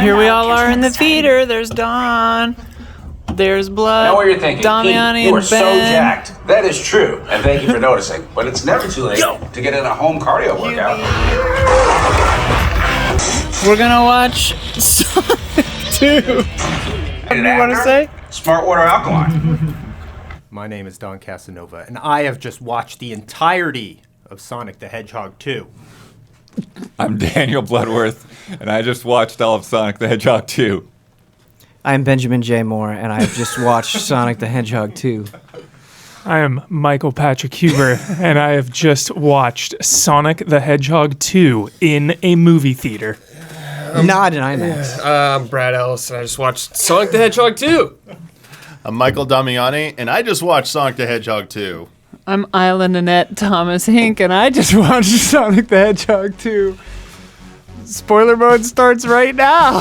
Here we all are in the theater. There's Don. There's Blood. I know what you're thinking. Damiani You and are so Ben. jacked. That is true, and thank you for noticing. But it's never too late to get in a home cardio workout. We're gonna watch Sonic 2. What do you want to say? Smart water alkaline. My name is Don Casanova, and I have just watched the entirety of Sonic the Hedgehog 2. I'm Daniel Bloodworth, and I just watched all of Sonic the Hedgehog 2. I'm Benjamin J. Moore, and I have just watched Sonic the Hedgehog 2. I am Michael Patrick Huber, and I have just watched Sonic the Hedgehog 2 in a movie theater. Not in IMAX. I'm Brad Ellis, and I just watched Sonic the Hedgehog 2. I'm Michael Damiani, and I just watched Sonic the Hedgehog 2. I'm Isla Nanette Thomas Hink, and I just watched Sonic the Hedgehog 2. Spoiler mode starts right now.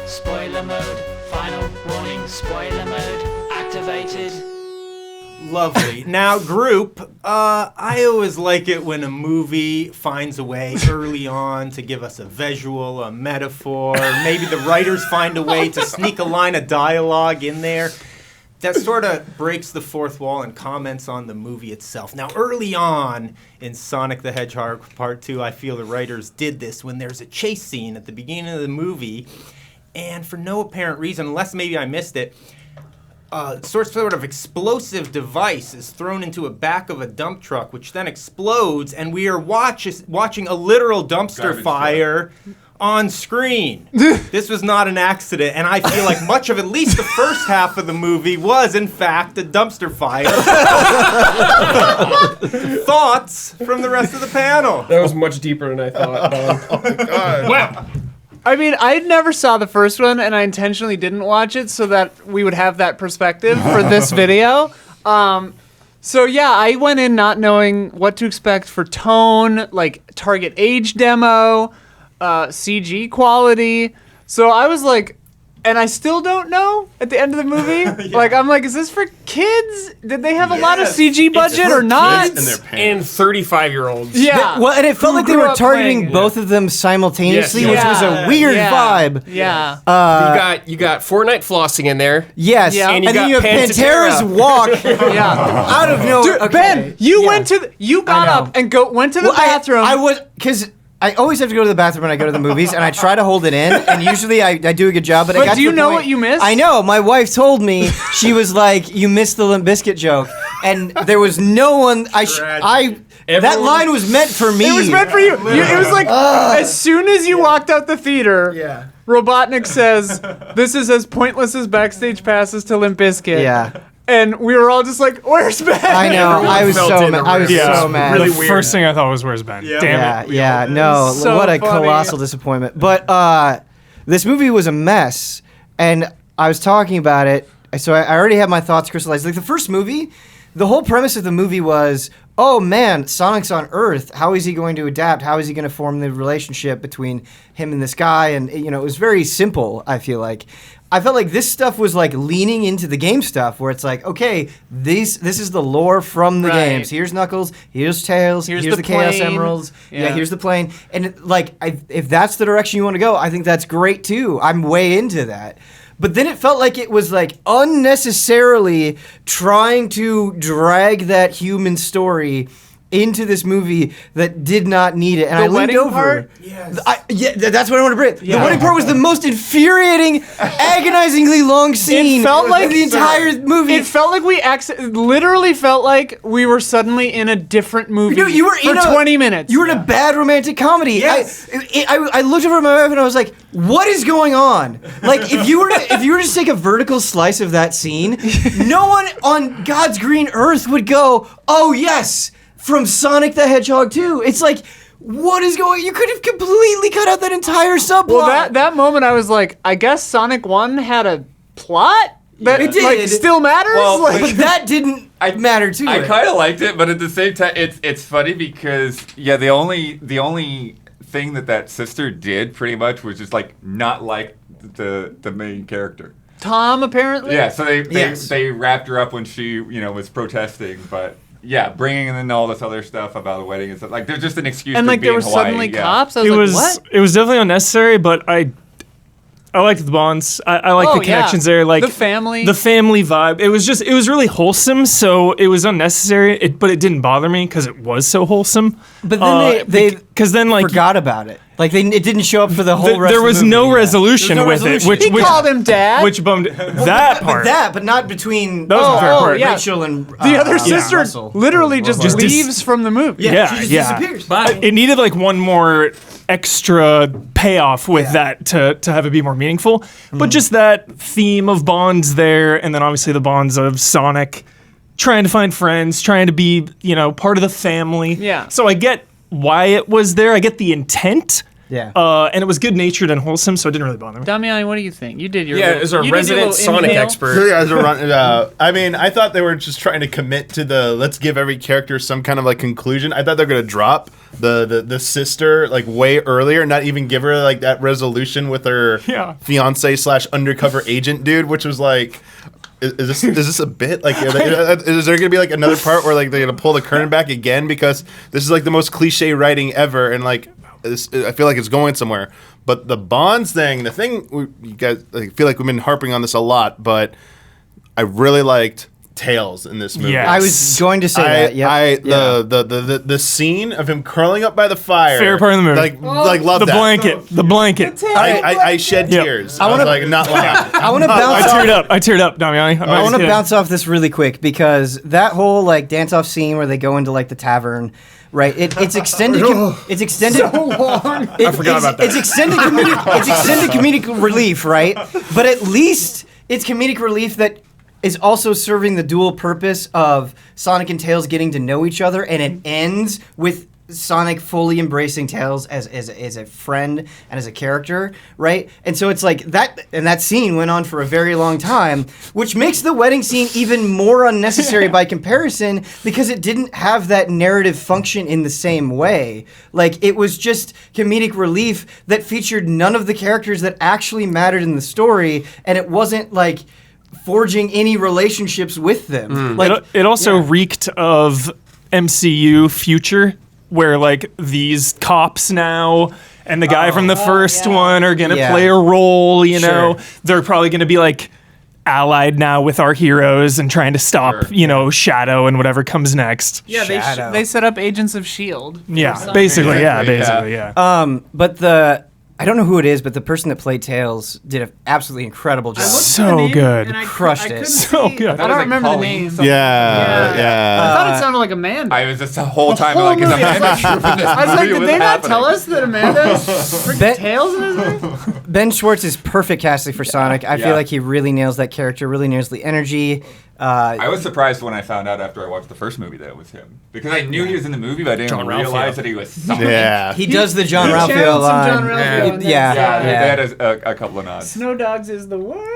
Spoiler mode, final warning, spoiler mode, activated. Lovely. Now, group, I always like it when a movie finds a way early on to give us a visual, a metaphor. Maybe the writers find a way to sneak a line of dialogue in there that sort of breaks the fourth wall and comments on the movie itself. Now, early on in Sonic the Hedgehog Part 2, I feel the writers did this when there's a chase scene at the beginning of the movie, and for no apparent reason, unless maybe I missed it, sort of explosive device is thrown into a back of a dump truck, which then explodes, and we are watching a literal dumpster fire on screen. This was not an accident, and I feel like much of at least the first half of the movie was, in fact, a dumpster fire. Thoughts from the rest of the panel? That was much deeper than I thought. Oh my god. Wow. I mean, I never saw the first one, and I intentionally didn't watch it so that we would have that perspective for this video. So yeah, I went in not knowing what to expect for tone, like target age demo, CG quality. So I was like, and I still don't know at the end of the movie. Like, I'm like, is this for kids? Did they have a lot of CG budget or not? And their And 35-year-olds. Yeah. Well, and it felt like they grew were up targeting playing- both of them simultaneously, Yes. which was a weird vibe. Yeah. You got Fortnite flossing in there. Yes, Yeah. and you then got you have Pantera. Pantera's walk Yeah. out of nowhere. Dude, Okay. Ben, you Yeah. went to you got I know. up and went to the Well, bathroom. I was, because I always have to go to the bathroom when I go to the movies, and I try to hold it in, and usually I do a good job. But I But got do to you the know point- what you missed? I know. My wife told me. She was like, "You missed the Limp Bizkit joke," and there was no one. That Everyone- line was meant for me. It was meant for you. It was like as soon as you walked out the theater, Robotnik says, "This is as pointless as backstage passes to Limp Bizkit." Yeah. And we were all just like, "Where's Ben?" I know. I was felt so in the mad. I was room. so mad. Really weird. weird. First thing I thought was, "Where's Ben?" Damn it. Yeah, no, So what a funny. colossal disappointment. But this movie was a mess, and I was talking about it, so I already have my thoughts crystallized. Like the first movie, the whole premise of the movie was, oh man, Sonic's on Earth. How is he going to adapt? How is he going to form the relationship between him and this guy? And it was very simple, I feel like. I felt like this stuff was like leaning into the game stuff, where it's like, okay, this is the lore from the Right. games. Here's Knuckles, here's Tails, here's the Chaos plane. Emeralds. Yeah, Yeah. here's the plane. And if that's the direction you want to go, I think that's great too. I'm way into that. But then it felt like it was like unnecessarily trying to drag that human story into this movie that did not need it. And The I leaned wedding over. part? That's what I want to bring. The wedding part was the most infuriating, agonizingly long scene felt like- of the entire movie. It felt like literally felt like we were suddenly in a different movie You were for in 20 minutes. You were in a bad romantic comedy. Yes. I looked over at my wife and I was like, "What is going on?" Like, if you were to just take a vertical slice of that scene, no one on God's green earth would go, "Oh yes, from Sonic the Hedgehog 2." It's like, what is going? You could have completely cut out that entire subplot. Well, that moment I was like, I guess Sonic 1 had a plot that It did. like, still matters? Well, Like- but that didn't matter too. I kind of liked it, but at the same time, it's funny because the only thing that sister did pretty much was just like not like the main character. Tom, apparently? Yeah, so Yes. they wrapped her up when she was protesting, but bringing in all this other stuff about the wedding and stuff. Like, there's just an excuse. And to like be there in were Hawaii. suddenly Yeah. cops. I It was was like, what? it was definitely unnecessary, but I liked the bonds. I like the connections there, like the family. the family vibe. It was really wholesome, so it was unnecessary. But it didn't bother me because it was so wholesome. But then they because then like forgot about it. Like it didn't show up for the whole rest there of was the movie. no resolution There's no with resolution. it, he called him dad. which bummed that part. But not between That was the fair part. yeah. Rachel and the other sister Russell. literally just Just dis- leaves from the movie. Yeah, she just yeah. disappears. It needed like one more extra payoff with that to have it be more meaningful. But just that theme of bonds there, and then obviously the bonds of Sonic trying to find friends, trying to be, part of the family. Yeah. So I get why it was there. I get the intent. Yeah. And it was good natured and wholesome, so it didn't really bother me. Damiani, what do you think? You did your Yeah, little- as a you did your resident little Sonic inhale. expert. Yeah, as a I mean, I thought they were just trying to commit to the let's give every character some kind of like conclusion. I thought they were gonna drop the sister like way earlier, not even give her like that resolution with her fiance / undercover agent dude, which was like. Is this a bit? Like, is there gonna be like another part where like they're gonna pull the curtain back again because this is like the most cliche writing ever, and like I feel like it's going somewhere. But the bonds thing, you guys, I feel like we've been harping on this a lot, but I really liked Tails in this movie. Yeah. I was going to say that. Yeah. The scene of him curling up by the fire. Favorite part of the movie. Like love The that. blanket. I shed Yep. tears. I I was wanna- like not laughing. I want to I bounce off. teared up, Damiani. I want to bounce off this really quick because that whole like dance off scene where they go into like the tavern, right? It's extended. It's extended. So long. I forgot about that. It's extended comedic relief, right? But at least it's comedic relief that is also serving the dual purpose of Sonic and Tails getting to know each other, and it ends with Sonic fully embracing Tails as a friend and as a character, right? And so it's like that, and that scene went on for a very long time, which makes the wedding scene even more unnecessary by comparison because it didn't have that narrative function in the same way. Like, it was just comedic relief that featured none of the characters that actually mattered in the story, and it wasn't like forging any relationships with them. Like, it also reeked of MCU future, where like these cops now and the guy from the first one are gonna play a role. Sure. They're probably gonna be like allied now with our heroes and trying to stop, Shadow and whatever comes next. Yeah, Shadow. they set up Agents of S.H.I.E.L.D. Yeah, basically, yeah. But I don't know who it is, but the person that played Tails did an absolutely incredible job. So good. Crushed it. So good. I don't remember the name. Yeah. I thought it sounded like Amanda. I was just the whole time like, is Amanda Troop in this I was like, movie? did they What's not tell happening? us that Amanda's freaking Tails in his movie? Ben Schwartz is perfect casting for Sonic. I feel like he really nails that character, really nails the energy. I was surprised when I found out after I watched the first movie that it was him. Because I knew he was in the movie, but I didn't realize that he was Sonic. Yeah. He does the John channeled Ralphio some line. John Ralphio in there. Yeah. They had a couple of nods. Snow Dogs is the word.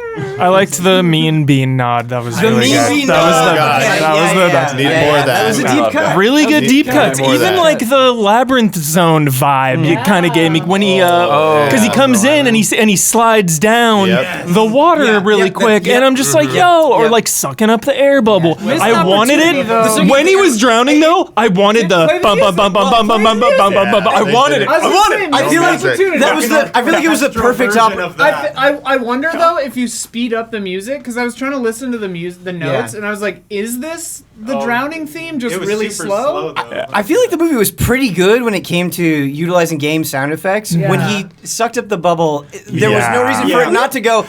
I liked the mean bean nod. That was The really mean good. bean That was nod. the best. That was the best. Need more of that. That was a I deep love cut. that. Really good deep cut. cuts. More of Even that. like the labyrinth zone vibe, it kind of gave me when he because he comes in and he slides down Yep. the water really quick, and I'm just like, yo, or Yep. like sucking up the air bubble. Missed I wanted opportunity, it though. when he was drowning though. I wanted the Play the bum bum bum bum bum bum bum bum bum bum. I wanted it. I was I gonna wanted say, it. I feel like Music. that was the. I feel like it was the perfect I wonder though if you speed up the music because I was trying to listen to the notes and I was like, is this the drowning theme just really slow? I feel like the movie was pretty good when it came to utilizing game sound effects. Yeah. When he sucked up the bubble, there was no reason for it not to go.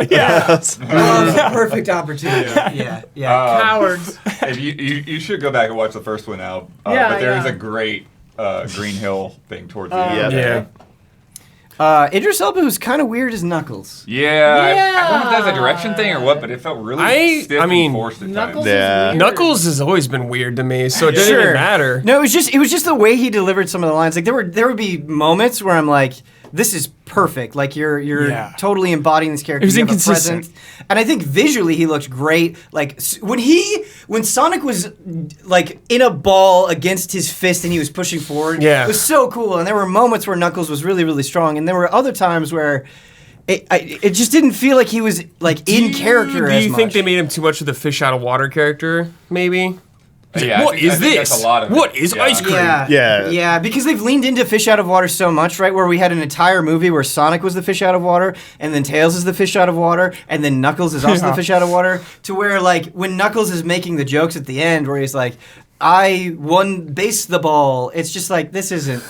Yeah. It was a perfect opportunity. Yeah. Cowards. If you should go back and watch the first one now. Yeah, but there is yeah. a great Green Hill thing towards the end. Yeah. Idris Elba was kind of weird as Knuckles. Yeah. I don't know if that's a direction thing or what, but it felt really stiff and forced at Knuckles times. Yeah. is weird. Knuckles has always been weird to me, so it didn't even matter. No, it was just the way he delivered some of the lines. Like there would be moments where I'm like, this is perfect. Like you're totally embodying this character. It was You have a inconsistent. presence. And I think visually he looked great. Like when Sonic was like in a ball against his fist and he was pushing forward, it was so cool. And there were moments where Knuckles was really, really strong. And there were other times where it just didn't feel like he was like in character Do as you much. think they made him too much of the fish out of water character, maybe? Yeah, What is I think this? that's a lot of it. What is ice cream? Yeah, because they've leaned into fish out of water so much, right? Where we had an entire movie where Sonic was the fish out of water, and then Tails is the fish out of water, and then Knuckles is also the fish out of water. To where, like, when Knuckles is making the jokes at the end, where he's like, "I won base the ball," it's just like this isn't.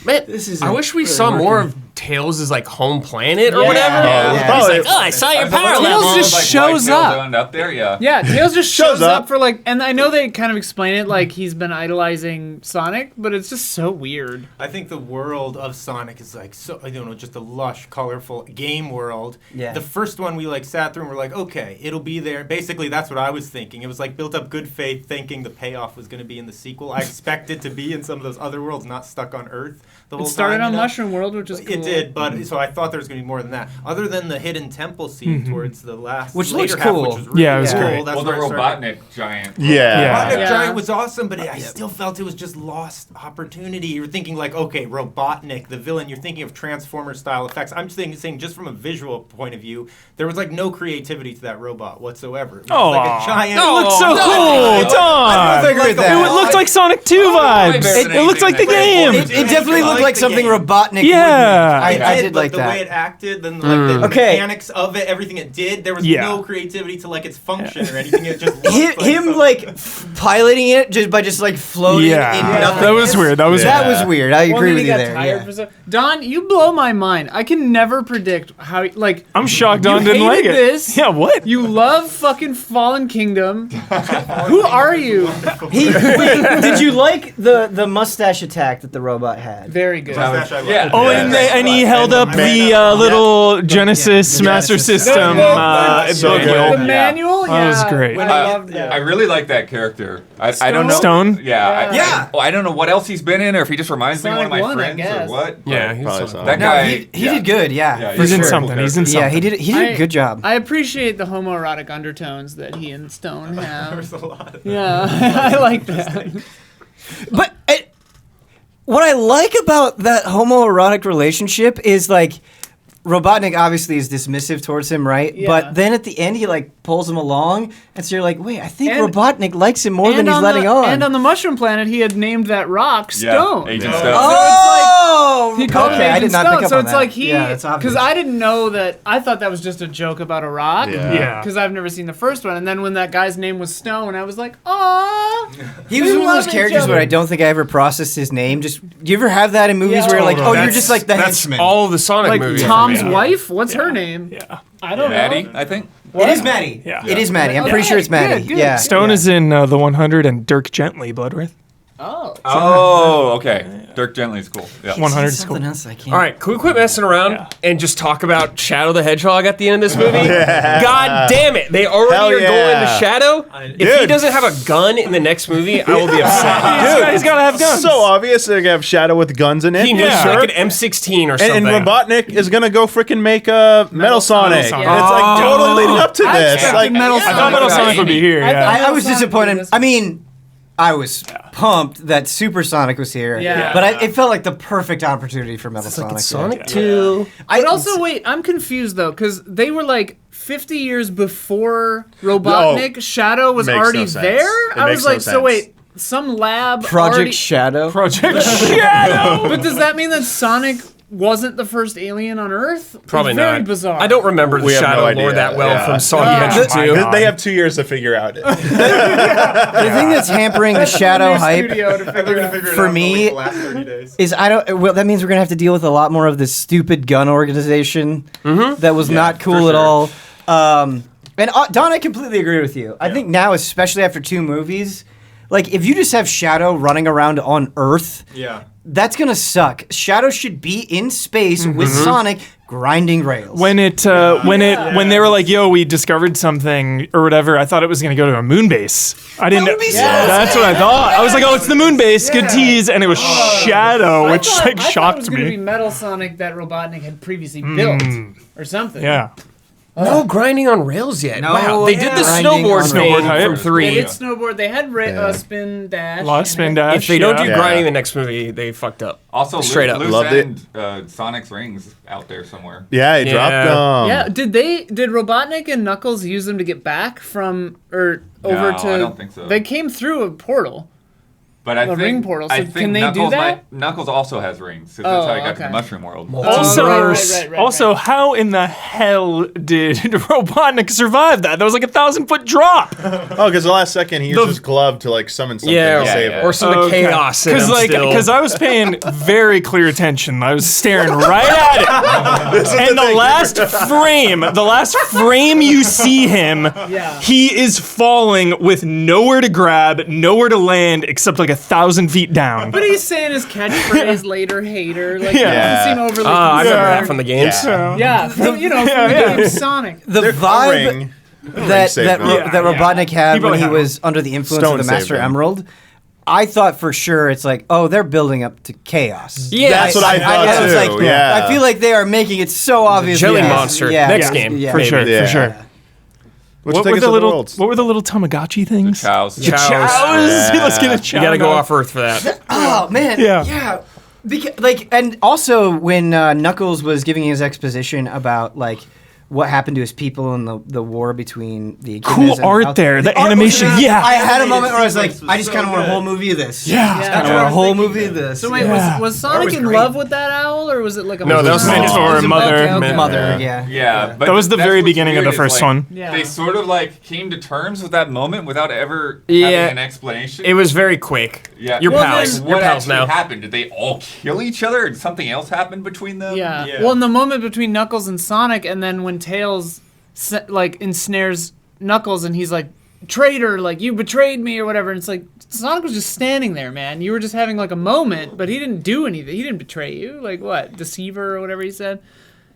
Man, This isn't I wish we really saw more working. of Tails' like home planet or Yeah. whatever. Yeah. He's Probably. like, oh, I saw your There's a power little level. Tails just like, shows white tail up. going up there, yeah. Yeah, Tails just Shows shows up up. for like, and I know they kind of explain it like he's been idolizing Sonic, but it's just so weird. I think the world of Sonic is like so, I don't know, just a lush, colorful game world. Yeah. The first one we like sat through and we're like, okay, it'll be there. Basically, that's what I was thinking. It was like built up good faith, thinking the payoff was going to be in the sequel. I expected to be in some of those other worlds, not stuck on Earth the whole It started time. on you know? Mushroom World, which is cool. It did, but so I thought there was going to be more than that. Other than the hidden temple scene towards the last, Which later looks half, cool. which was really Yeah, it was cool. great. That's Well, the where it started. Robotnik giant. Yeah. Robotnik Yeah. Giant was awesome, but I still felt it was just lost opportunity. You're thinking like, okay, Robotnik, the villain. You're thinking of Transformer style effects. I'm saying just from a visual point of view, there was like no creativity to that robot whatsoever. It was like a giant. It looked so no, cool, Don. I agree with that. It looked like Sonic 2 vibes. It looked like the game. It definitely looked like something Robotnik. Yeah. I did but like the that. way it acted, then like the Okay. mechanics of it, everything it did, there was Yeah. no creativity to like its function or anything. It just looked Him something. like piloting it just by just like floating Yeah. in Yeah. nothing. That was weird. That was That weird. was weird. I Well, agree then with he you got there. tired Yeah. for so- Don, you blow my mind. I can never predict how like I'm shocked you Don didn't like hated it. this. Yeah, what? You love fucking Fallen Kingdom. Who are you? Wait, did you like the mustache attack that the robot had? Very good. Mustache I love. Yeah. Oh, and he held up the little Genesis the Master Genesis System So good. manual. The manual, That was yeah. great. I loved that. I really like that character. I don't know. Stone? Yeah. Yeah. I don't know what else he's been in, or if he just reminds me of one of my Sonic 1, I friends, guess. or what. Yeah, he's Probably something. so. That No, guy. he did good. Yeah, Yeah, for He's in sure. something. He's in something. Yeah, he did a good job. I appreciate the homoerotic undertones that he and Stone have. There's a lot of Yeah, I like that. But what I like about that homoerotic relationship is like Robotnik obviously is dismissive towards him, right? Yeah. But then at the end he like pulls him along, and so you're like, wait, I think And- Robotnik likes him more than he's on letting on. And on the Mushroom Planet, he had named that rock Stone. Yeah, Agent Yeah. Stone. Oh, He called okay, him I Agent did not Stone, pick up so on it's that. like he, Yeah, that's obvious. because I didn't know that. I thought that was just a joke about a rock. Yeah. Because I've never seen the first one, and then when that guy's name was Stone, I was like, "Aw." He was They one of those love each characters other. where I don't think I ever processed his name. Just do you ever have that in movies Yeah, where you're like, totally. oh, you're just like the That's henchman? all the Sonic Like movies. Tom's for me. wife. What's her name? Yeah. I don't Maddie, know. I think. It is Maddie. Yeah. It is Maddie. I'm Okay, pretty sure it's Maddie. good, good. Yeah. Stone is in the 100 and Dirk Gently, Bloodworth. Oh. Oh, okay. Dirk Gently's cool. Yeah. 100 is cool. Something else I can't. All right, can we quit messing around Yeah. and just talk about Shadow the Hedgehog at the end of this movie? God damn it! They already Hell are going yeah. to Shadow. If he Dude. doesn't have a gun in the next movie, I will be upset. He's gotta have guns. So obvious they're gonna have Shadow with guns in it. He needs Sure. like an M16 or and something. Robotnik is gonna go freaking make a Metal Sonic. Sonic. And it's like totally leading up to I this. expected Like, Metal I thought Metal Sonic would be here. Yeah. I was Sonic disappointed. was- I mean, I was pumped that Supersonic was here. Yeah. But it felt like the perfect opportunity for Metal Sonic. It's Sonic 2. But also, wait, I'm confused though, because they were like 50 years before Robotnik. Shadow was makes already no sense. there. It I makes was no like, so sense. wait, some lab Project already. Shadow. Project Shadow. But does that mean that Sonic wasn't the first alien on Earth? Probably It's very not. bizarre. I don't remember the We have no Shadow idea. lore that well Yeah. from Sonic Yeah. Adventure My 2. God. they have 2 years to figure out it. The thing that's hampering the Shadow hype for me is that means we're gonna have to deal with a lot more of this stupid gun organization that was not cool at all. And Don, I completely agree with you. I think now, especially after 2 movies, like if you just have Shadow running around on Earth, Yeah. that's gonna suck. Shadow should be in space with Sonic grinding rails. When they were like, "Yo, we discovered something" or whatever, I thought it was gonna go to a moon base. I didn't. would be so That's what I thought. I was like, "Oh, it's the moon base. Good tease," and it was Shadow, which I thought it shocked was going to be me. Metal Sonic that Robotnik had previously built or something. Yeah. No grinding on rails yet. No, Wow, they did the grinding snowboard on thing rails. from They 3. did snowboard. They had spin dash. A lot of spin in it. dash. If they don't do Yeah. grinding in the next movie, they fucked up. Also, Straight up. loose Loved it. end, Sonic's rings out there somewhere. Yeah, he dropped them. Yeah, did Robotnik and Knuckles use them to get back from or over No, to? I don't think so. They came through a portal. But I A think, ring portal, so I think can they do Knuckles that? Knuckles also has rings, 'cause Oh, that's how he got to okay. the Mushroom World. Also, Right. also, how in the hell did Robotnik survive that? That was like a 1,000-foot drop. Oh, because the last second he used his glove to like summon something to save it. or some chaos. Because I was paying very clear attention. I was staring right at it. And the last frame you see him, he is falling with nowhere to grab, nowhere to land, except like 1,000 feet down. But he's saying his catchphrase later, hater. Like, Yeah. he doesn't seem overly I remember concerned. that from the games. Yeah, from the game Sonic. The They're vibe covering- that saved that, him. Ro- that Robotnik had He when probably he had was under the influence Stone of the saved Master him. Emerald, I thought for sure it's like, oh, they're building up to chaos. Yeah, That's what I thought was too. like, yeah. I feel like they are making it so obvious. Jelly yes, monster. yeah, Next yeah, game, yeah. For maybe. sure, Yeah. for sure. Which What take were us the to little? worlds. What were the little Tamagotchi things? Chows. The chows. Yeah. Let's get a chow. You gotta go now. off Earth for that. Oh man, Yeah. Because, and also when Knuckles was giving his exposition about like what happened to his people in the war between the Cool Echidnas and art Al- there. The art was animation, amazing. yeah. I had a moment where I was like, sequence was I just so kind of want a good. whole movie of this. Yeah. I kind of want a whole movie of this. So wait, Yeah. was Sonic was in great. love with that owl, or was it like a No, that was meant for Okay, Mother. okay. Mother, yeah. Yeah, but That was the that's very what's beginning of weird the is, first like, one. Yeah. They sort of like came to terms with that moment without ever Yeah. having an explanation. It was very quick. Yeah. You're Well, pals. then- You're what pals actually now. happened? Did they all kill each other, and something else happened between them? Yeah. Yeah. Well, in the moment between Knuckles and Sonic, and then when Tails like ensnares Knuckles, and he's like, "Traitor! Like you betrayed me," or whatever. And it's like Sonic was just standing there, man. You were just having like a moment, but he didn't do anything. He didn't betray you. Like what? Deceiver or whatever he said.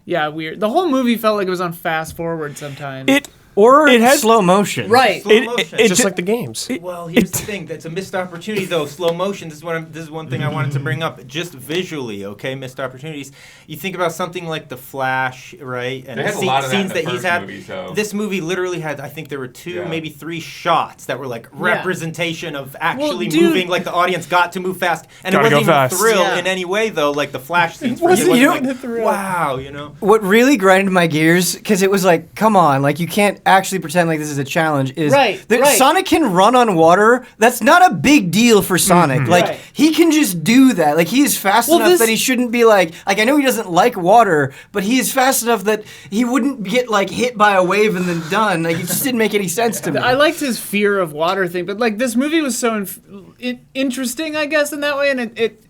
Yeah, weird. The whole movie felt like it was on fast forward sometimes. Or It had- slow motion. right. Slow motion. Just like the games. Well, here's the thing. That's a missed opportunity, though. Slow motion. This is one thing I wanted to bring up. Just visually, okay, missed opportunities. You think about something like The Flash, right? And They had a lot of that in the first movie, so- This movie literally had, I think there were two, Yeah. maybe three shots that were like representation of actually dude- moving. Like the audience got to move fast, and Gotta it go wasn't even fast. a thrill Yeah. in any way, though. Like the Flash scenes. for wasn't me, it even wasn't a like, thrill. wow, you know. What really grinded my gears, because it was like, come on, like you can't actually pretend like this is a challenge. Is Right, that right. Sonic can run on water? That's not a big deal for Sonic. Like Right. he can just do that. Like he is fast Well, enough this- that he shouldn't be like I know he doesn't like water, but he is fast enough that he wouldn't get like hit by a wave and then done. Like it just didn't make any sense to me. I liked his fear of water thing, but like this movie was so interesting, I guess, in that way. And it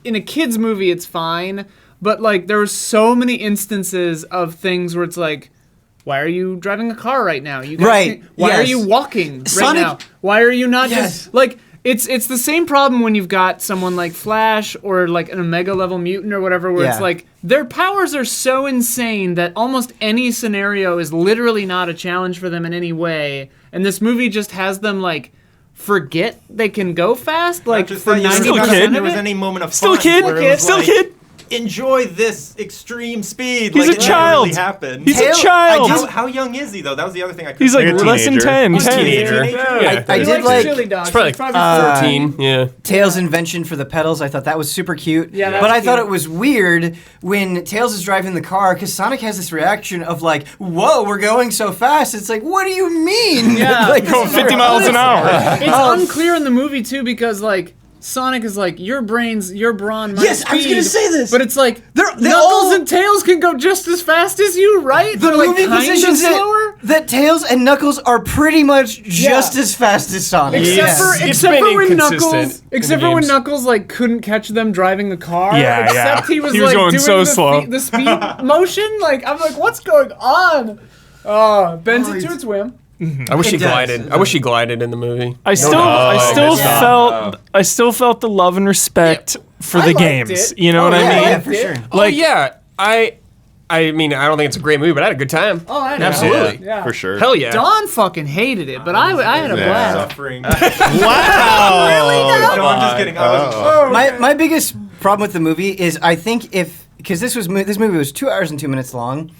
in a kids movie, it's fine, but like there were so many instances of things where it's like, why are you driving a car right now? You guys Right, why are yes. you walking right Sonic- now? Why are you not Yes. just like? It's the same problem when you've got someone like Flash or like an Omega level mutant or whatever, where it's Yeah. like their powers are so insane that almost any scenario is literally not a challenge for them in any way. And this movie just has them like forget they can go fast, like Just for that you 90% were- kid. of there was it. any moment of Still a fun kid. where it was Still a like, kid. Enjoy this extreme speed. He's like a it child. Really happened. He's a Tail- child. How young is he though? That was the other thing I. He's like Like a less than teenager. 10. He's a 10. teenager. Yeah. I He did likes like chili dogs. It's probably He's probably 13. Yeah. Tails' invention for the pedals, I thought that was super cute. Yeah, that but was I thought cute. it was weird when Tails is driving the car because Sonic has this reaction of like, "Whoa, we're going so fast!" It's like, what do you mean? Yeah. like Going 50 miles an hour. It's unclear in the movie too because like Sonic is like your brain, my Yes, I was gonna speed." say this. But it's like they Knuckles all- and Tails can go just as fast as you, right? The They're like movie kind of positions slower. that Tails and Knuckles are pretty much just as fast as Sonic. Except Yes. for It's except been for when inconsistent Knuckles, in except the for when games. Knuckles like couldn't catch them driving a car. Yeah, except yeah. he was He was like going doing so the slow. the speed motion. Like I'm like, what's going on? Oh, bends it to its whim. I wish he does. glided. I wish he glided in the movie. I still felt the love and respect for I the liked games. it. You know what yeah, I mean? yeah, for sure. Like, yeah, I mean, I don't think it's a great movie, but I had a good time. Oh, I know. Absolutely. Yeah. For sure. Hell yeah. Don fucking hated it, but I had a Yeah. blast. Suffering. Wow. No, I'm just kidding. My biggest problem with the movie is I think because this movie was 2 hours and 2 minutes long,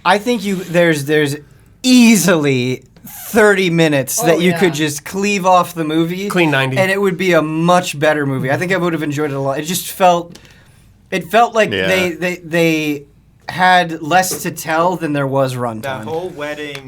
I think there's easily 30 minutes that you could just cleave off the movie. Clean 90. And it would be a much better movie. I think I would have enjoyed it a lot. It just felt like they had less to tell than there was runtime. That whole wedding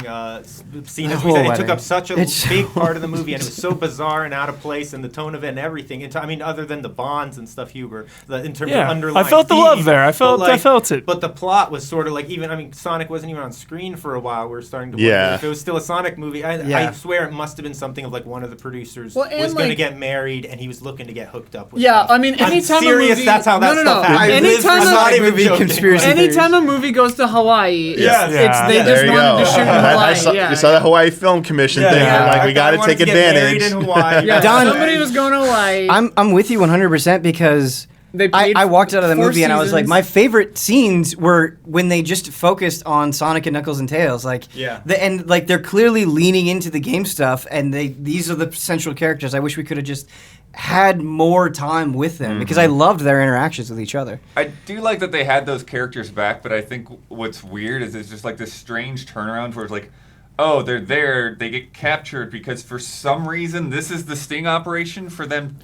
scene, The as we whole said, it wedding. took up such a It's big so- part of the movie, and it was so bizarre and out of place, and the tone of it and everything. I mean, other than the bonds and stuff, Huber, in terms of Yeah, underlying I felt the theme, love there. I felt it. But the plot was sort of like Sonic wasn't even on screen for a while. We're starting to wonder Yeah. if it was still a Sonic movie. I swear it must have been something of like one of the producers Well, and, was going to like- get married, and he was looking to get hooked up with. Yeah, stuff. I mean, anytime I'm serious, a movie, that's how that stuff happens. Anytime I'm a not even movie joking. conspiracy Anytime a movie goes to Hawaii, Yes. they There just you wanted go. to shoot in I Hawaii. saw, yeah. you saw the Hawaii Film Commission thing. Yeah. Like, we I got to wanted take get married advantage. in Hawaii. Yeah, Don- somebody was going to Hawaii. I'm with you 100% because They played I walked out of the 4 movie and I was like, seasons. my favorite scenes were when they just focused on Sonic and Knuckles and Tails. Like, and like they're clearly leaning into the game stuff, and these are the central characters. I wish we could have just had more time with them because I loved their interactions with each other. I do like that they had those characters back, but I think what's weird is it's just like this strange turnaround where it's like, oh, they're there, they get captured because for some reason this is the sting operation for them.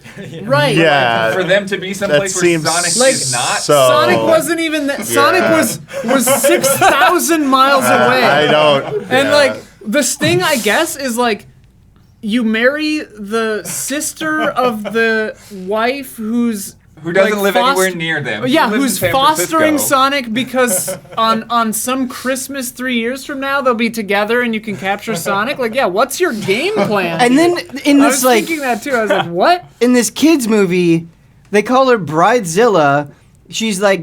Right. Yeah. For them to be someplace That where seems Sonic like is not. so- Sonic wasn't even that. Sonic was 6,000 miles away. I don't. And like the sting, I guess, is like you marry the sister of the wife who doesn't like, live anywhere near them. She Yeah, lives in who's San fostering Francisco. Sonic because on some Christmas 3 years from now they'll be together and you can capture Sonic. Like, yeah, what's your game plan? And then in I this was like thinking that too. I was like, what? in this kids movie, they call her Bridezilla. She's like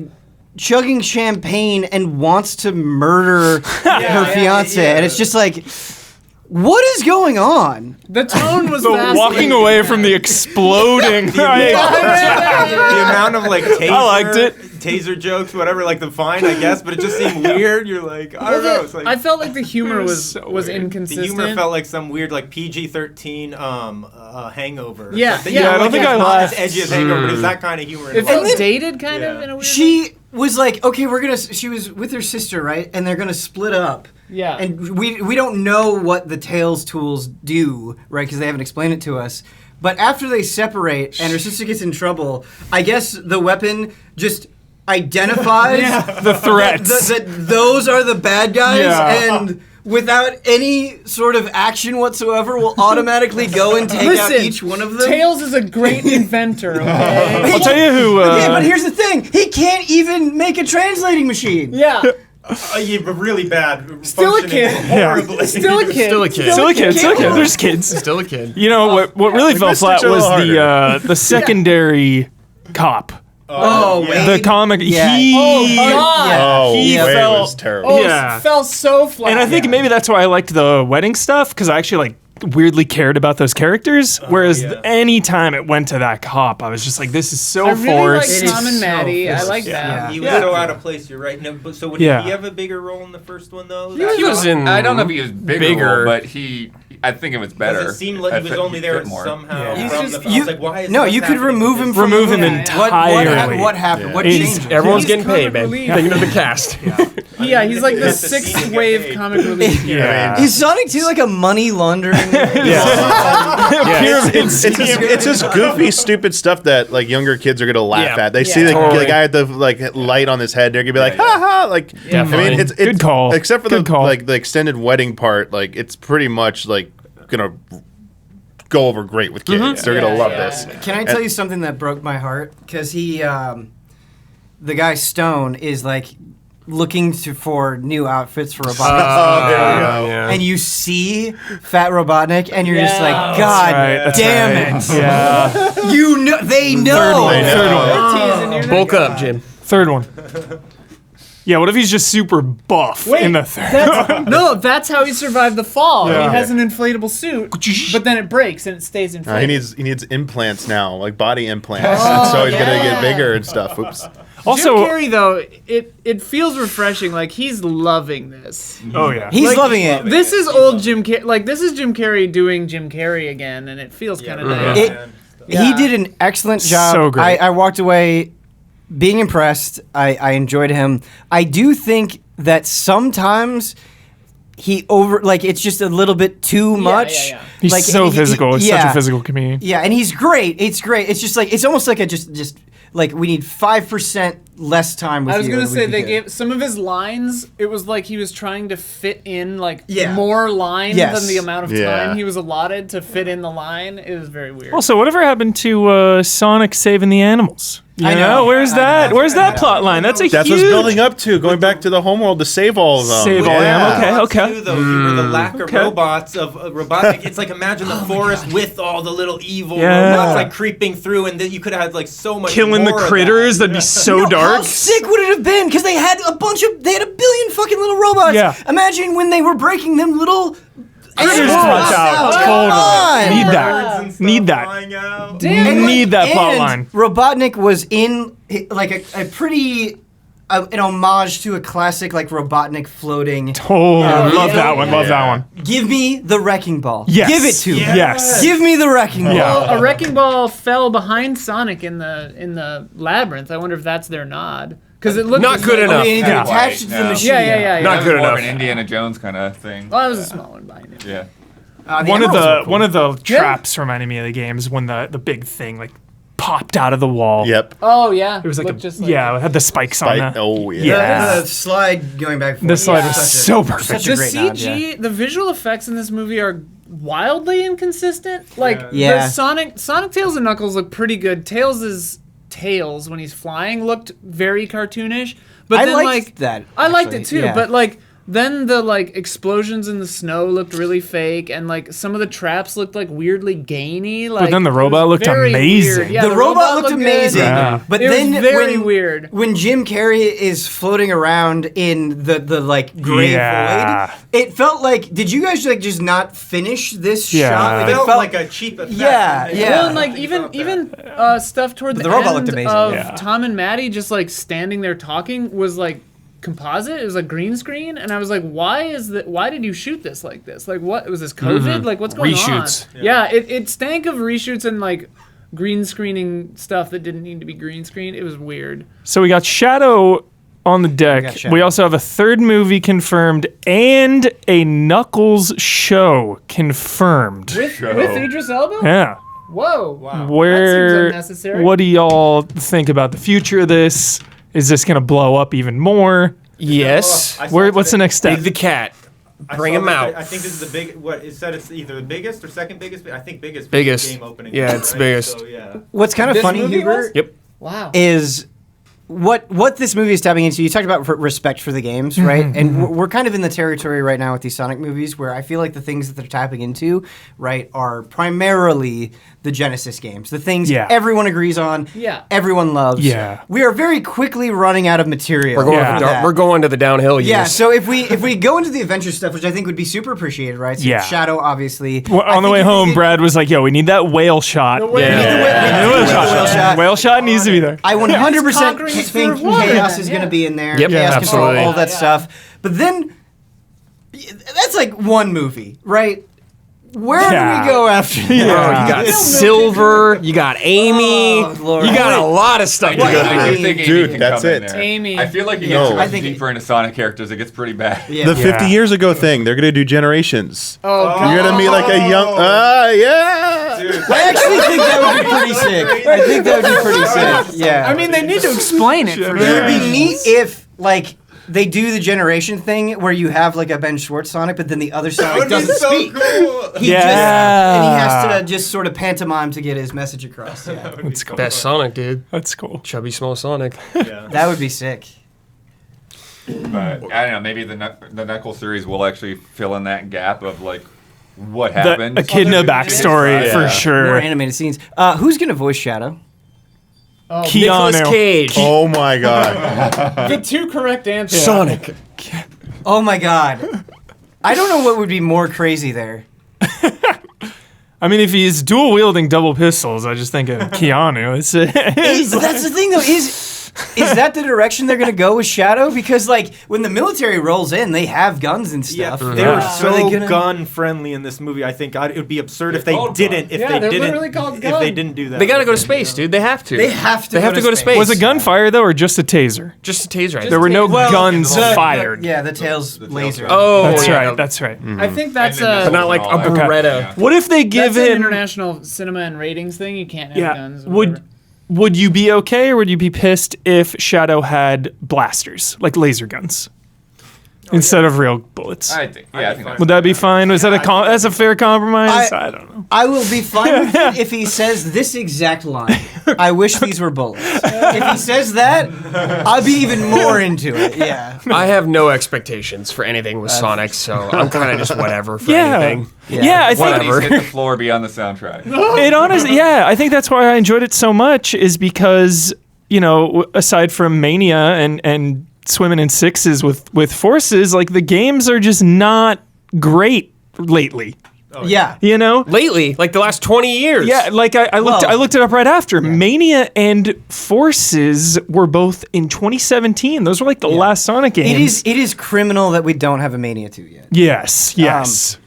chugging champagne and wants to murder her fiance, and it's just like, what is going on? The tone was The vastly- walking away from the exploding. The amount of like taser, I liked it. taser jokes, whatever, like the fine, I guess, but it just seemed weird. You're like, I don't know. It's like I felt like the humor was so weird. the inconsistent. humor felt like some weird like PG-13 hangover. or Yeah, something. yeah, You know, I don't like, think it's I not laughed. as edgy as hangover, but it's that kind of humor. in It a felt way. dated, kind of Yeah. in a weird way. She was like, okay, she was with her sister, right? And they're gonna split up. Yeah. And we don't know what the Tails tools do, right? Because they haven't explained it to us. But after they separate and her sister gets in trouble, I guess the weapon just identifies The threats. that those are the bad guys, Yeah. and without any sort of action whatsoever, will automatically go and take out Listen, each one of them. Tails is a great inventor. Okay. I'll tell you who. Yeah, but here's the thing: he can't even make a translating machine. Yeah. Yeah, but really bad. Still a functioning kid. horribly. Still a kid. Still a kid. Still a kid. Still a kid. There's kids. Still a kid. You know what really fell missed flat each other was a little the secondary cop. Oh, yeah. The comic. Yeah. He. Oh, God. Oh, He Wade felt- was terrible. Oh, Yeah. fell so flat. And I think maybe that's why I liked the wedding stuff because I actually like weirdly cared about those characters. Whereas yeah. any time it went to that cop, I was just like, this is so I really forced. like Tom and so Maddie. I forced. like Yeah. that. He was Yeah. so out of place. You're right. No, but so Yeah. did he have a bigger role in the first one though? He was in. I don't know if he was bigger, Bigger. but I think it was better. Does it seem like I he was think only there fit more. somehow? Yeah. He's From just- the, I was like, why is No, what's you could happening remove in him this? from Remove the him movie. entirely. What happened? What He's- changed? Everyone's He's getting paid, comic man. relief. Thinking of the cast. Yeah, he's like the That's the scene sixth to get wave paid. comic relief. Yeah. Is Sonic 2 like a money laundering? It's just goofy, stupid stuff that like younger kids are gonna laugh Yeah. at. They see the Totally. guy with the like light on his head, they're gonna be like, ha ha. Like, I mean, it's Good call. Except for Good the call. like the extended wedding part, like it's pretty much like gonna go over great with kids. They're gonna love this. Can I tell you something that broke my heart? Because the guy Stone is like looking for new outfits for Robotnik. There you go. Yeah. And you see Fat Robotnik, and you're just Yeah. like, God That's damn right. it! Yeah. You know, they know. Third one. I Third know. one. Teasing you. Bulk up, Jim. Third one. Yeah, what if he's just super buff in the third? No, that's how he survived the fall. Yeah. He has an inflatable suit, but then it breaks and it stays He inflated. needs implants now, like body implants. And so he's gonna get bigger and stuff. Oops. Also, Jim Carrey, though, it feels refreshing. Like he's loving this. oh yeah. He's loving it. This is old Jim Carrey. Like this is Jim Carrey doing Jim Carrey again, and it feels kind of nice. He did an excellent job. So great. I walked away being impressed. I enjoyed him. I do think that sometimes he it's just a little bit too much. yeah. He's Like, so physical. He's such a physical comedian. Yeah, and he's great. It's great. It's just like it's almost like just like we need 5% less time with you. I was gonna and we'd say be they good. gave some of his lines. It was like he was trying to fit in Yeah. more lines Yes. than the amount of Yeah. time he was allotted to fit in the line. It was very weird. Also, whatever happened to Sonic saving the animals? You I know. Where's I that? know. Where's I that know. plot line? That's a That's huge. what's building up to going back to the homeworld to save all of them. Save all the animals. Okay. Too, though, you were the lack of okay. robots of robotic. It's like imagine the forest with all the little evil Yeah. robots like creeping through, and then you could have had like so much Killing the more of critters. that. That'd be so How dark. sick would it have been? Because they had a billion fucking little robots. Yeah. Imagine when they were breaking them little Critters animals punch out. Come Totally. on. Need Birds that. and stuff Need that. flying out. Damn. Need that plot And line. Robotnik was in like a pretty an homage to a classic like Robotnik floating. Oh, love yeah. that one. Love that one. Give me the wrecking ball. Yes. Give it to me. Yes. Give me the wrecking ball. Yeah. Well, a wrecking ball fell behind Sonic in the labyrinth. I wonder if that's their nod because it looked Not good Oh, enough. you need to Yeah. attach it to the Yeah. machine. Yeah. Not good More of enough. an Indiana Jones kind of thing. Well, that was a small one behind it. Yeah. The One of emeralds were the cool. one of the traps reminded me of the game is when the big thing like popped out of the wall. Yep. Oh yeah, It was like Looked a just like it had the spikes on Fight. that. Oh yeah. Yeah. The slide going back. and forth. The slide was Such a- so perfect. Such a The great CG, nod, yeah. the visual effects in this movie are wildly inconsistent. Like Yeah. the Sonic Tails and Knuckles look pretty good. Tails' tails when he's flying looked very cartoonish. But I then liked like that, I liked actually, it too. yeah. But like then the like explosions in the snow looked really fake, and like some of the traps looked like weirdly gainy. Like then the it was robot looked very amazing. weird. Yeah, the robot looked good. amazing, Yeah. but It was then very weird. when Jim Carrey is floating around in the like gray Yeah. void, it felt like. Did you guys like just not finish this Yeah. shot? Like, It felt like a cheap effect. Yeah, yeah. Well, and like even stuff toward the the robot end looked amazing. of Yeah. Tom and Maddie just like standing there talking was like composite. It was like green screen, and I was like, why did you shoot this like this? Like, what was this COVID? Like, what's going Reshoots. on? Yeah, it stank of reshoots and like green screening stuff that didn't need to be green screen. It was weird. So we got Shadow on the deck. Shadow. We also have a third movie confirmed and a Knuckles show confirmed. With Idris Elba? Yeah. Whoa. Wow. Where? That seems unnecessary. What do y'all think about the future of this? Is this gonna blow up even more? Yes. I saw What's the today- next step? Big the cat. I Bring saw him that out. I think this is the big. What it said? It's either the biggest or second biggest. I think biggest. Biggest. Game opening. Yeah, right? it's biggest. So, yeah. What's kind of This funny, movie Hubert, was? Yep. Wow. is what this movie is tapping into. You talked about respect for the games, right? And we're kind of in the territory right now with these Sonic movies where I feel like the things that they're tapping into, right, are primarily the Genesis games. The things Yeah. everyone agrees on, Yeah. everyone loves. Yeah. We are very quickly running out of material. We're going, Yeah. for that. we're going to the downhill years. Yeah, so if we go into the adventure stuff, which I think would be super appreciated, right? So Yeah. Shadow, obviously. Well, I on the think way if we home, get- Brad was like, "Yo, we need that whale shot. The whale- Yeah. We need the Whale whale shot. Whale shot needs to be there." I 100% Conquering think for water Chaos then, is going to yeah. be in there. Yep, Chaos Control, absolutely. all that stuff. But then, that's like one movie, right? Where Yeah. do we go after that? Oh, you got Silver, you got Amy, Oh, Lord. you got a lot of stuff to What? go I I through. do think Amy Dude, can that's come in it. there. Amy. I feel like you No. get I too think deeper into Sonic characters, it gets pretty bad. Yeah. The 50 Yeah. years ago thing. They're gonna do Generations. Oh, God. You're gonna meet like a young. Yeah. I actually think that would be pretty sick. I think that would be pretty sick. Yeah. I mean, they need to explain it for it sure. would be neat if, like, they do the generation thing where you have, like, a Ben Schwartz Sonic, but then the other Sonic doesn't speak. cool. He Yeah. just, and he has to just sort of pantomime to get his message across. Yeah. That's cool. Best Sonic, dude. That's cool. Chubby small Sonic. That would be sick. But I don't know, maybe the Knuckles series will actually fill in that gap of like what The happened. echidna backstory Yeah. for More sure. animated scenes. Who's going to voice Shadow? Nicolas Keanu. Cage. Oh my God. The two correct answers. Sonic. Oh my god. I don't know what would be more crazy there. I mean, if he's dual wielding double pistols, I just think of Keanu. But that's the thing though, is Is that the direction they're going to go with Shadow? Because, like, when the military rolls in, they have guns and Yeah, stuff. they were So are they so gonna- gun friendly in this movie. I think it would be absurd if they didn't. If Yeah, they they're didn't. literally called If gun. they didn't do that, They gotta go to space, dude. They have to. They have to They have to go to space. Was it gunfire though, or just a taser? Just a taser. I think. There were no Well, guns fired. Yeah, the tail's laser. Oh, That's yeah. right. That's right. I think that's And then But not like a Okay. Beretta. What if they give that's an him? international cinema and ratings thing. You can't have Yeah. guns. or Would whatever. would you be okay, or would you be pissed if Shadow had blasters, like laser guns, instead of real bullets? I think that's Would that be fine? Was that that's a fair compromise? I don't know. I will be fine with it if he says this exact line. I wish these were bullets. If he says that, I'll be even more into it. Yeah. I have no expectations for anything with Sonic, so I'm kind of just whatever for Yeah. anything. Yeah, I think Whatever. hit the floor beyond the soundtrack. it honestly. Yeah, I think that's why I enjoyed it so much. Is because aside from Mania and swimming in sixes with forces, like the games are just not great lately. Yeah. Lately, like the last 20 years. Yeah, like I looked Well- I looked it up right after. Mania and Forces were both in 2017. Those were like the last Sonic games. It is criminal that we don't have a Mania 2 yet. Yes.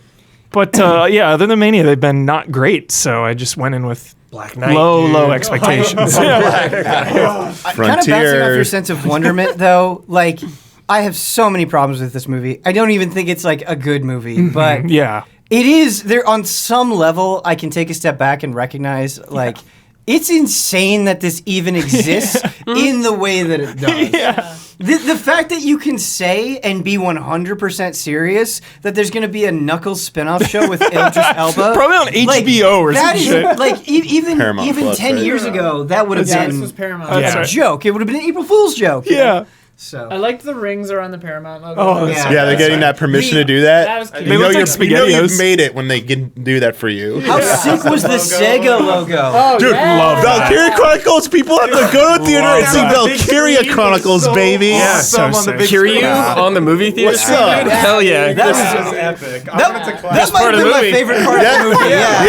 But other than Mania, they've been not great. So I just went in with Black Knight. low expectations. Kind of bouncing off your sense of wonderment, though. Like, I have so many problems with this movie. I don't even think it's like a good movie, but Yeah. it is. There on some level, I can take a step back and recognize, like, it's insane that this even exists in the way that it does. Yeah. The fact that you can say and be 100% serious that there's going to be a Knuckles spin-off show with Idris Elba. Probably on HBO or that some is, shit. Like, even Paramount Plus, 10 right? years ago, that would have Yeah, been this was Paramount. That's a right. joke. It would have been an April Fool's joke. you know? Yeah. So I liked the rings are on the Paramount logo. Oh, that's Yeah. Yeah, they're getting that permission to do that. That was cute. You They know look like you know SpaghettiOs. you've made it when they can do that for you. how sick was the Sega logo? Oh, Dude, yeah. love Valkyria Chronicles. People have to go to theater and see that. Valkyria Big Chronicles, screen, baby. Yeah, so on the sick. big Kiryu screen. on the movie theater. What's up? screen? Hell yeah. That This was is epic. that, It's a that classic. might part have of the been my movie. favorite part of the movie. Yeah.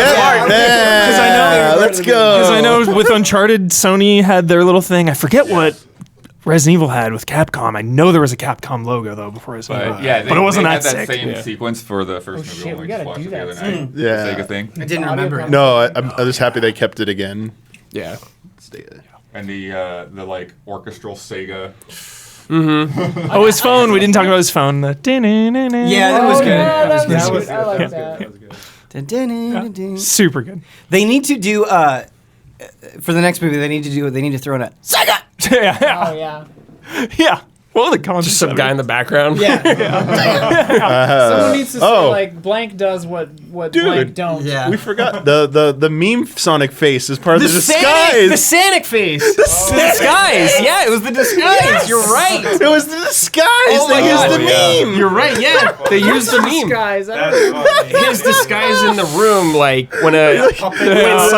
Yeah. Let's go. Because I know with Uncharted, Sony had their little thing. I forget what Resident Evil had with Capcom. I know there was a Capcom logo though before Resident Evil. But yeah, but it wasn't they that had that sick. same Yeah. sequence for the first movie shit, when we we gotta just watched do it the that other night. Yeah. The Sega thing. I didn't remember it. No, I'm just happy they kept it again. Yeah. And the like orchestral Sega. Oh, his phone. We didn't talk about his phone. Yeah, that was Oh, good. yeah, that was That good. was I like good. that. That was good. Dun-dun-dun-dun-dun. Super good. They need to do for the next movie. They need to throw in a Sega. yeah. Oh yeah. Yeah. Well, the concept. Just some guy in the background. Yeah. Someone needs to say oh. like blank does what Dude. blank don't. Yeah. We forgot the meme Sonic face is part of the The disguise. Sonic face. The disguise. Yeah, it was the disguise. You're right. It was the disguise. Oh my they used God. the Yeah. meme. You're right. Yeah, they used the meme. Guys, I That's don't funny. His disguise in the room, like when Cyclops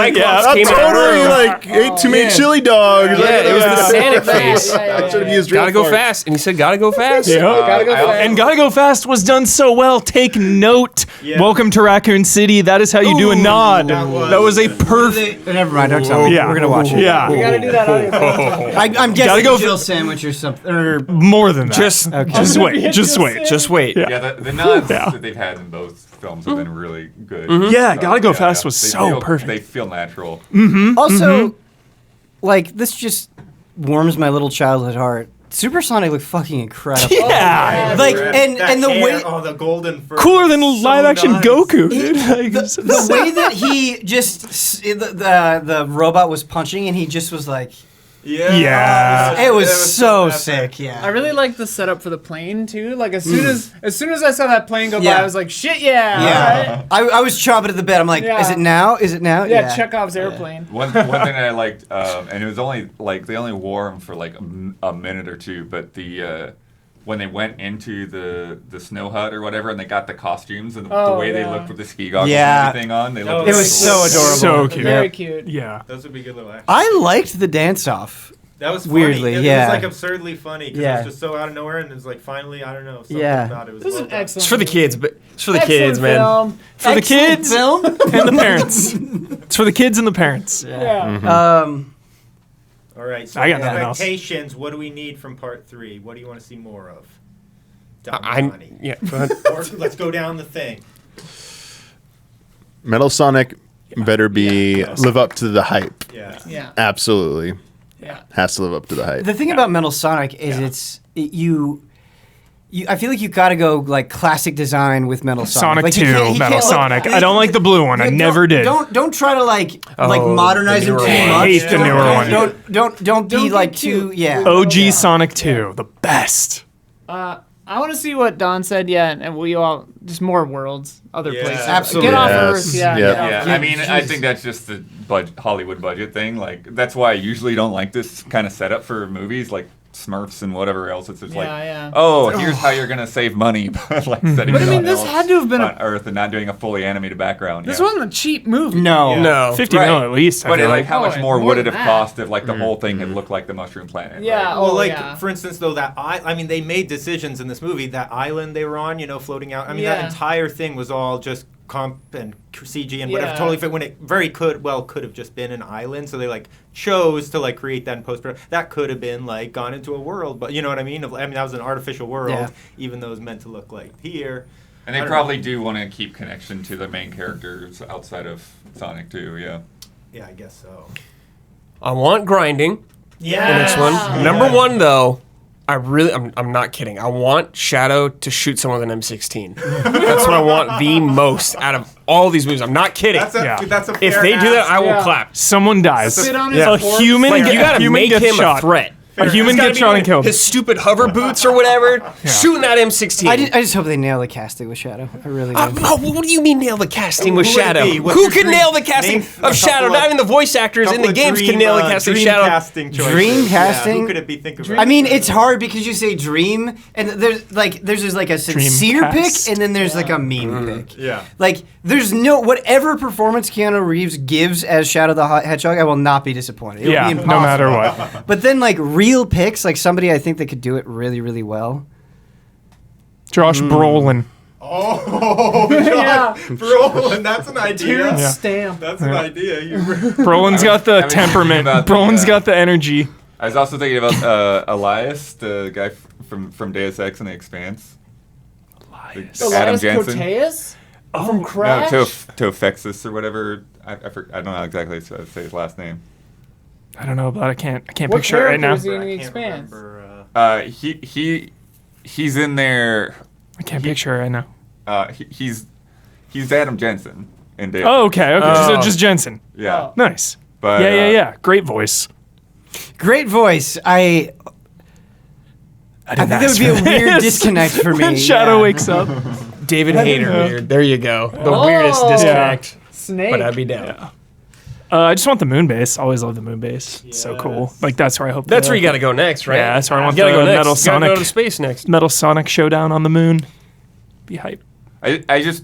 I came in the totally room. like ate too many chili dogs. Yeah, it was the Sonic face. I should have used real Gotta go farts. fast, and he said, "Gotta go fast." Yeah. gotta go fast. And Gotta Go Fast was done so well. Take note. Yeah. Welcome to Raccoon City. That is how you do a nod. That was a perfect. Never mind. Don't tell me. Yeah. We're gonna watch it. Yeah. We gotta do that audio. I'm guessing Gotta go Jill sandwich or something. Or More than that. Just Just wait. Just wait. Just wait. Yeah, the nods Yeah. that they've had in both films have been really good. Yeah, Gotta Go Fast was They so feel- perfect. They feel natural. also, like this just warms my little childhood heart. Supersonic looked fucking incredible. Yeah. Like That and the hair, way oh, the golden fur. Cooler than live action nice. Goku, dude. Like, the way that he just the robot was punching and he just was like Yeah. it was so epic. sick. Yeah. I really like the setup for the plane too. Like as soon as I saw that plane go by, Yeah. I was like, shit, yeah. Yeah. alright. I was chomping at the bed. I'm like, Yeah. is it now? Is it now? Yeah, Chekhov's airplane. One thing I liked, and it was only like they only wore them for like a minute or two, but the when they went into the snow hut or whatever, and they got the costumes and the Oh, way they yeah. looked with the ski goggles Yeah. and everything on, they looked. It It was so adorable. So cute. Very cute. Yeah. Those would be good little actions. I liked the dance off. That was funny. Weirdly, It yeah. was like absurdly funny because Yeah. it was just so out of nowhere, and it was like finally, I don't know, something Yeah. about it was. This is well an done. excellent. It's for the movie. kids, but it's for the Excellent kids, man. film. For the kids Film. and the parents. It's for the kids and the parents. Yeah. Um. All right, so I got nothing else. expectations. What do we need from part 3? What do you want to see more of? Yeah. Go ahead. Or let's go down the thing. Metal Sonic better be live up to the hype. Yeah. Yeah. Absolutely. Yeah. Has to live up to the hype. The thing about Metal Sonic is you I feel like you got to go like classic design with Metal Sonic. Sonic 2, Like, Metal Sonic. I don't like the blue one. I never did. Don't try to like modernize the him newer too one. much. I hate the newer one. Don't be get like too- too OG Sonic 2, the best. I want to see what Don said yet, and we all just more worlds, other Yeah. places. Absolutely. Get off Yes. Earth. Yeah. Yep. get off Yeah, I Earth. mean, I think that's just the Hollywood budget thing. Like, that's why I usually don't like this kind of setup for movies, like Smurfs and whatever else. It's just Yeah. oh, here's how you're gonna save money, by like setting But I it mean, on this else had to have been on Earth and not doing a fully animated background. This yeah. wasn't a cheap movie. No. No. 50 Right. mil at least. I But feel like, how much Oh, more more would it than have that. cost if like the whole thing had looked like the Mushroom Planet? Yeah. right? Well, Oh, like yeah. for instance, though, that I mean, they made decisions in this movie. That island they were on, floating out. I mean, Yeah. that entire thing was all just comp and CG and whatever. Yeah. Totally fit when it could have just been an island. So they like chose to like create that in post production. That could have been like gone into a world, but you know what I mean? I mean, that was an artificial world, Yeah. even though it was meant to look like here. And I they don't probably do want to keep connection to the main characters outside of Sonic too. Yeah. Yeah, I guess so. I want grinding. Yeah. The next one. Number 1 though. I'm not kidding. I want Shadow to shoot someone with an M16. That's what I want the most out of all these movies. I'm not kidding. That's a Yeah. that's a If fair they do that, ask. I will Yeah. clap. Someone dies. Sit on A his corpse. human, Like, you gotta human make gets him shot. a threat. A human He's gotta gets be shot wearing and killed. His stupid hover boots or whatever, shooting that M16. I just hope they nail the casting with Shadow. I really do. What do you mean nail the casting with Who would it Shadow? be? What's Who your can dream- nail the casting name of a Shadow? couple Not of- even the voice actors in the Couple of games can dream, nail the casting of dream Shadow. casting choices. Dream Yeah, casting? who could it be? Think of. I mean, it's hard because you say dream, and there's just like a sincere pick, cast. and then there's like a meme pick. Yeah. Like, there's no whatever performance Keanu Reeves gives as Shadow the Hedgehog, I will not be disappointed. It would Yeah, be no impossible. matter what. But then like real picks, like somebody I think that could do it really, really well. Josh Brolin. Oh, Yeah. Brolin, that's an idea. Dude, Yeah. stamp. That's an idea. Brolin's got the I was thinking temperament. about the, Brolin's got the energy. I was also thinking about Elias, the guy from Deus Ex and The Expanse. Adam Elias Jansen. Koteas? From No, Crash? Tofexis or whatever. I don't know exactly how to say his last name. I don't know, but I can't What picture it right character now. is he in The I can't Expanse? remember. He's in there. I can't picture it right now. He's Adam Jensen in Deus. Oh, okay. So Oh. just Jensen. Yeah. Oh. Nice. But Yeah. Great voice. Great voice. I think that would be a weird disconnect for me. When Shadow yeah. wakes up. David Hayter weird. There you go. The Oh. weirdest disconnect. Snake. But I'd be down. I just want the moon base. Always love the moon base. It's so cool. Like, that's where I hope That's the where you got to go next, right? Yeah, that's where I want you gotta the go next. Metal You gotta go Sonic. to space next. Metal Sonic showdown on the moon. Be hype. I just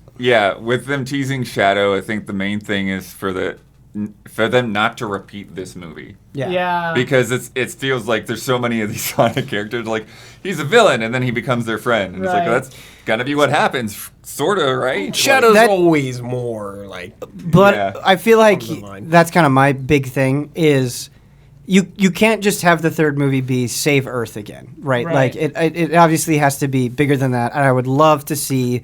with them teasing Shadow, I think the main thing is for them not to repeat this movie. Yeah. Because it feels like there's so many of these Sonic characters. Like, he's a villain, and then he becomes their friend. And it's like, Right. that's gotta be what happens, sorta, right? Shadow's That- always more like. But Yeah. I feel like Comes to mind. that's kind of my big thing is you can't just have the third movie be save Earth again, right? Right. Like it obviously has to be bigger than that, and I would love to see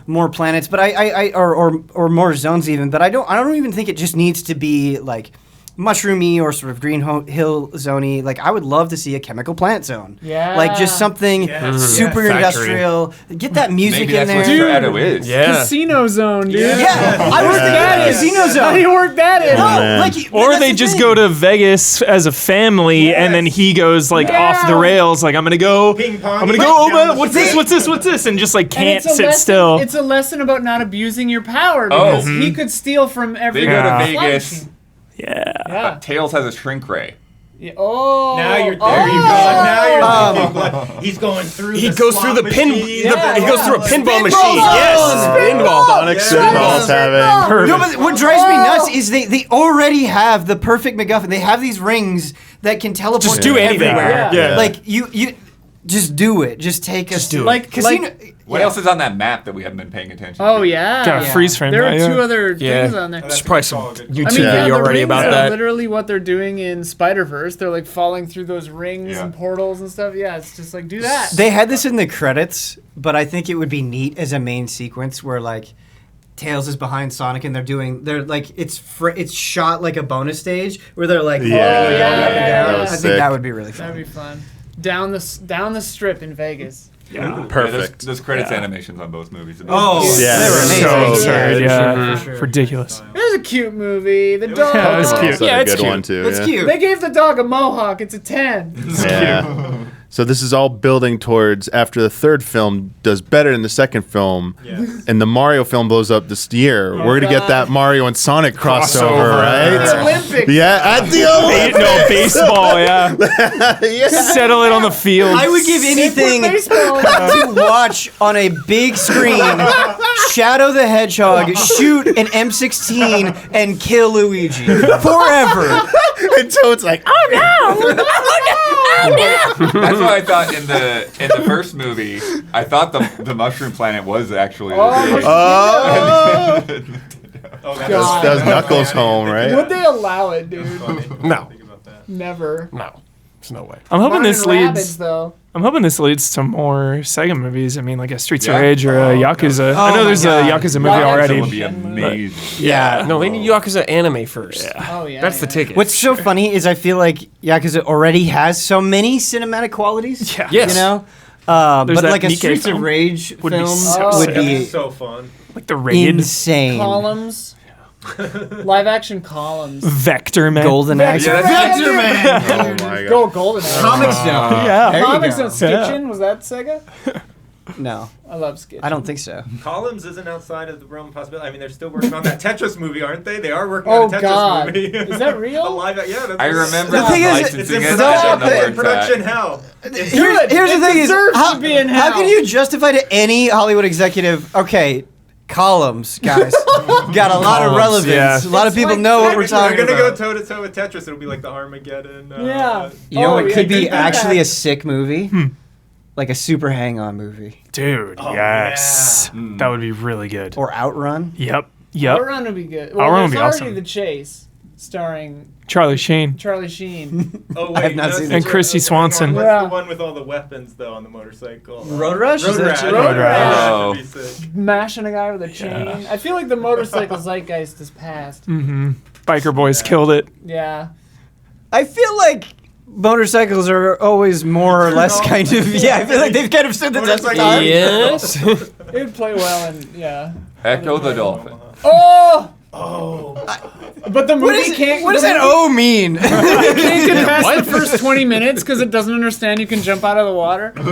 more planets, but or more zones even. But I don't even think it just needs to be like mushroomy or sort of green hill zoney. Like, I would love to see a chemical plant zone. Yeah. Like just something Yes. super Factory. industrial. Get that music Maybe in that's there. what Shadow is. Yeah. Casino Zone, dude. Yeah, I worked at a casino How zone. do you work that in? No, man. like, Or that's they the just thing. go to Vegas as a family, and then he goes like off the rails. Like, I'm gonna go. Ping pong. I'm gonna go. Oh, man, what's this? And just like And can't it's a sit lesson, still. It's a lesson about not abusing your power Oh. because he could steal from every They go to Yeah. Vegas. Yeah. Yeah. Tails has a shrink ray. Yeah. Oh. Now you're there. Oh. You go. Now you're thinking, like, he's going through. He the goes through the slot pin. machine. He goes through a pinball machine. zone. Yes, pinball. Sonic Spinball's having. Perfect. No, but what drives me nuts is they already have the perfect MacGuffin. They have these rings that can teleport Just to do anything. everywhere. Yeah. Like you just do it. Just take us. do it. Like Casino. What else is on that map that we haven't been paying attention to? Oh yeah. Got a freeze frame. There right? are two Yeah. other Yeah. things on there. There's probably some YouTube I mean, yeah, video the already rings about are that. literally what they're doing in Spider-Verse. They're like falling through those rings Yeah. and portals and stuff. Yeah, it's just like do that. They had this in the credits, but I think it would be neat as a main sequence where like Tails is behind Sonic and they're like it's shot like a bonus stage where they're like yeah. I was think sick. that would be really That'd fun. be fun. Down the strip in Vegas. Yeah. Perfect. Those credits animations on both movies. Oh, Yeah. they were amazing. So absurd. Yeah, Yeah. for sure. Ridiculous. It was a cute movie. The dog. Yeah, it was cute. Also Yeah, a it's good cute. one too. That's yeah. cute. They gave the dog a mohawk. It's a 10. Yeah. So this is all building towards after the third film does better than the second film, and the Mario film blows up this year. We're gonna get that Mario and Sonic crossover, The right? Olympics. Yeah, at the Olympics. No, baseball, yeah. Yeah. Settle it on the field. I would give anything baseball. to watch on a big screen Shadow the Hedgehog shoot an M16 and kill Luigi forever. And Toad's like, oh That's why I thought in the first movie, I thought the Mushroom Planet was actually the oh. God. That was Knuckles home, right? Would they allow it, dude? No, Never. no, there's no way. I'm hoping Mine this and Rabbids, leads. though. I'm hoping this leads to more Sega movies. I mean, like a Streets of Yeah. Rage or a Yakuza. I know my there's a God. Yakuza movie Live already. That would be amazing. Yeah. No, they need Yakuza anime first. Oh yeah. That's the yeah. ticket. What's so funny is I feel like Yakuza already has so many cinematic qualities. Yeah. Yes. You know? There's But that like a Nikkei Streets of film. Rage Would be film so would sick. be so fun. Like the Raid, insane. Columns. Live action columns. Vector Man. Golden Axe. Yeah, Vector Man! Oh my Go god. Golden Axe. Comic Stone. Yeah. There you Comics go. on Skitchin. Was that Sega? No, I love Skitchin. I don't think so. Columns isn't outside of the realm of possibility. I mean, they're still working on that Tetris movie, aren't they? They are working Oh, on a Tetris God. movie. Is that real? A live, yeah. That's I remember The thing is, licensing It's in it. production, I didn't know where in it's at. production hell. Here's the thing is, deserves how, to be in how hell. can you justify to any Hollywood executive, okay, columns, guys, got a lot of Columns, relevance. yeah. A lot of It's people like know what we're They're talking gonna go about. toe to toe with Tetris. It'll be like the Armageddon. Yeah. You know, Oh, it yeah, could be good actually a back. sick movie, like a super hang-on movie, Dude, yes. That would be really good. or Outrun. Yep. Yep. Outrun would be good. Outrun would there's be already awesome. The Chase, starring Charlie Sheen. Charlie Sheen. Oh I have wait, not no, seen it's it. And the- Christy hang on, Swanson. What's Yeah. the one with all the weapons though on the motorcycle? Road Rush? Is Road that Rash. Road Rash. Oh. That'd be sick. Mashing a guy with a chain. I feel like the motorcycle zeitgeist is past. Biker Boys killed it. Yeah. I feel like motorcycles are always more or less kind of, yeah, I feel like they've kind of stood the test of Motorcycle- time. Yes. It would play well and yeah. Echo the Dolphin. Oh! But the movie can't. What does the that movie O mean? can't get past the first 20 minutes because it doesn't understand you can jump out of the water. Because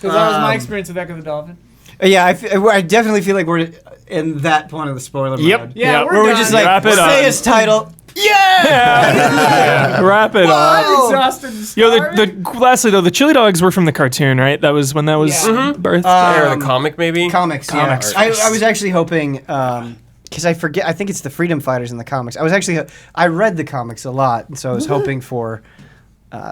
that was my experience with Echo the Dolphin. Yeah, I definitely feel like we're in that point of the spoiler mode. Yeah, Yep. we're Where we're done. just like, Wrap it say up. his title. Yeah. Wrap it up. I'm exhausted and Yo, starving. lastly though, the chili dogs were from the cartoon, right? That was when that was Yeah. birthed. Or the comic, maybe? Comics. Comics. Yeah. I was actually hoping, because I forget, I think it's the Freedom Fighters in the comics. I read the comics a lot, and so I was hoping for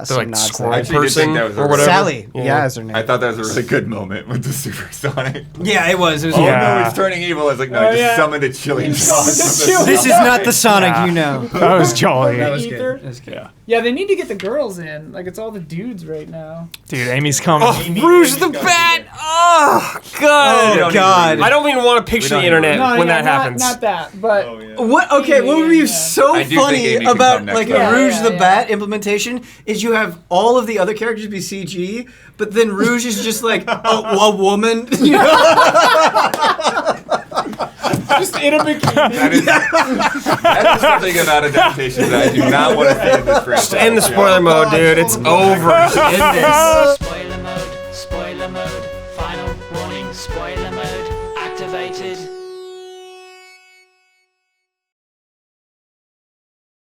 some like nods squirrel there. I actually did think person that was a or really- whatever. Sally. Yeah. Yeah, is her name. I thought that was a really good moment with the Supersonic. Yeah, it was. It was Oh Yeah. no, he's turning evil. I was like, no, Oh, I just yeah. summoned a chili dog. This is not the Sonic you know. That was jolly. That was Ether? good. That was good. Yeah. Yeah, they need to get the girls in. Like, it's all the dudes right now. Dude, Amy's coming. Rouge the Bat! Oh, God. Oh, God. I don't even want to picture We the don't internet No, when yeah, that not, happens. Not that, but Oh yeah. What? Okay, what would be Yeah. so I do think funny Amy can about come next like time. a Rouge Yeah, the yeah. Bat implementation is you have all of the other characters be CG, but then Rouge is just like a woman. You know? just in a bikini. That is something about adaptations that I do not want to see in this franchise. End the spoiler mode, dude. It's over. End this. Spoiler mode, final warning, spoiler mode activated.